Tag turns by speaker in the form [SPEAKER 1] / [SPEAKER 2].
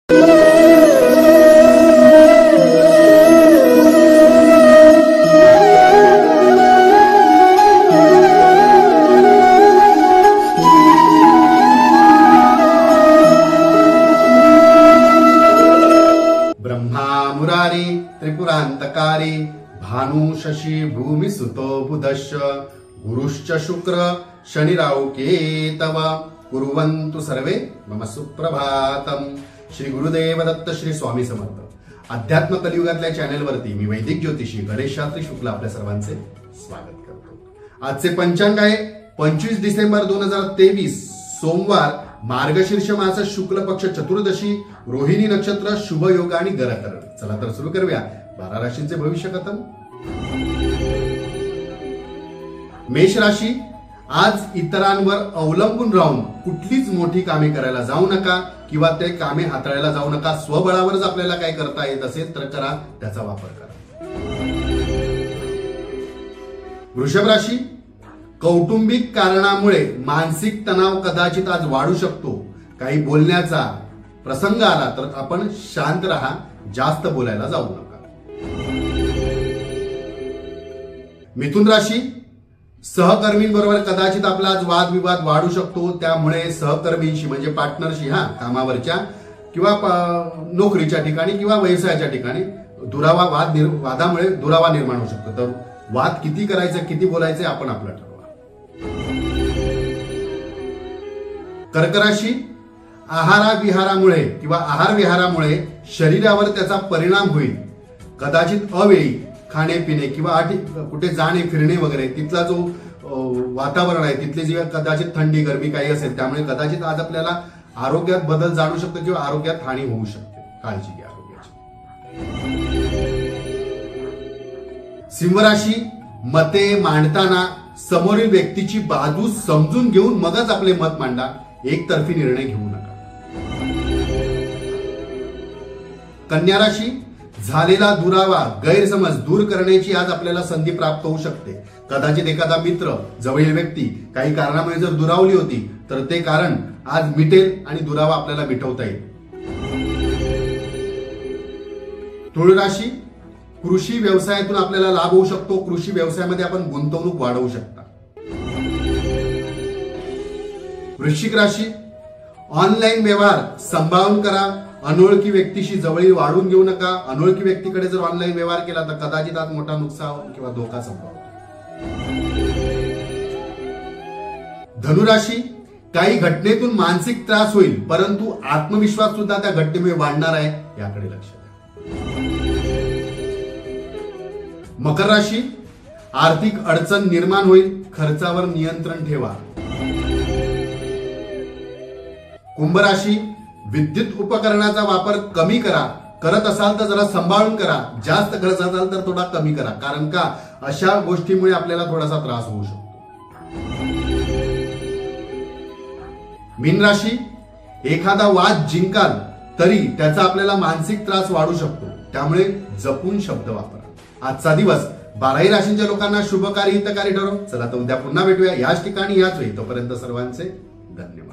[SPEAKER 1] मुरारी त्रिपुरांतकारी भानु शशी भूमि सुतो बुधश्च गुरुश्च शुक्र शनिराव केतव कुर्वन्तु सर्वे मम सुप्रभातम। श्री गुरुदेव दत्त श्री स्वामी समर्थ। अध्यात्म कलियुगातल्या चॅनलवरती मी वैदिक ज्योतिषी गणेश शास्त्री शुक्ला आपल्या सर्वांचे स्वागत करतो। आजचे पंचांग आहे 25 डिसेंबर 2023 सोमवार, मार्गशीर्ष मास शुक्ल पक्ष चतुर्दशी, रोहिणी नक्षत्र, शुभ योग आणि गरकरण। चला तर सुरू करूया 12 राशींचे भविष्य कथन। मेष राशी, आज इतरांवर अवलंबून राहून कुठलीच मोठी कामे करायला जाऊ नका किंवा ते कामे हाताळायला जाऊ नका। स्वबळावरच आपल्याला काय करता येत असेल तर करा, त्याचा वापर करा। वृषभ राशी, कौटुंबिक कारणामुळे मानसिक तणाव कदाचित आज वाढू शकतो। काही बोलण्याचा प्रसंग आला तर आपण शांत राहा, जास्त बोलायला जाऊ नका। मिथुन राशी, सहकर्मींबरोबर कदाचित आपला आज वादविवाद वाढू शकतो। त्यामुळे सहकर्मींशी म्हणजे पार्टनरशी कामावरच्या किंवा नोकरीच्या ठिकाणी किंवा व्यवसायाच्या ठिकाणी वादामुळे दुरावा निर्माण होऊ शकतो। तर वाद किती करायचं, किती बोलायचं आपण आपलं ठरवा। कर्क राशी, आहार विहारामुळे शरीरावर त्याचा परिणाम होईल। कदाचित अवेळी खाणे पिणे किंवा कुठे जाणे फिरणे वगैरे तिथला जो वातावरण आहे तिथली जी कदाचित थंडी गरमी काही असेल त्यामुळे कदाचित आज आपल्याला आरोग्यात बदल जाणू शकतो किंवा आरोग्यात हानी होऊ शकते। काळजी घ्या आरोग्याची। सिंह राशी, मते मांडताना समोरील व्यक्तीची बाजू समजून घेऊन मगच आपले मत मांडा, एकतर्फी निर्णय घेऊ नका। कन्या राशी, झालेला दुरावा गैरसमज दूर करण्याची आज आपल्याला संधी प्राप्त होऊ शकते। कदाचित एखादा मित्र, जवळील व्यक्ती काही कारणामुळे जर दुरावली होती तर ते कारण आज मिटेल आणि दुरावा आपल्याला मिटवता येईल। तुळ राशी, कृषी व्यवसायातून आपल्याला लाभ होऊ शकतो। कृषी व्यवसायामध्ये आपण गुंतवणूक वाढवू शकता। वृश्चिक राशी, ऑनलाईन व्यवहार सांभाळून करा। अनोळखी व्यक्तीशी जवळीक वाढवून घेऊ नका। अनोळखी व्यक्तीकडे जर ऑनलाईन व्यवहार केला तर कदाचित आज मोठा नुकसान किंवा धोका संभवतो। धनुराशी, काही घटनेतून मानसिक त्रास होईल परंतु आत्मविश्वास सुद्धा त्या घटनेमुळे वाढणार आहे, याकडे लक्ष द्या। मकर राशी, आर्थिक अडचण निर्माण होईल, खर्चावर नियंत्रण ठेवा। कुंभ राशी, विद्युत उपकरणाचा वापर कमी करा। करत असाल तर जरा सांभाळून करा, जास्त करत असाल तर थोडा कमी करा, कारण का अशा गोष्टीमुळे आपल्याला थोडासा त्रास होऊ शकतो। मीन राशी, एखादा वाद जिंकाल तरी त्याचा आपल्याला मानसिक त्रास वाढू शकतो, त्यामुळे जपून शब्द वापरा। आजचा दिवस 12 राशींच्या लोकांना शुभकारी हितकारी ठरो। चला तर उद्या पुन्हा भेटूया याच ठिकाणी याच वेळी। तोपर्यंत सर्वांचे धन्यवाद।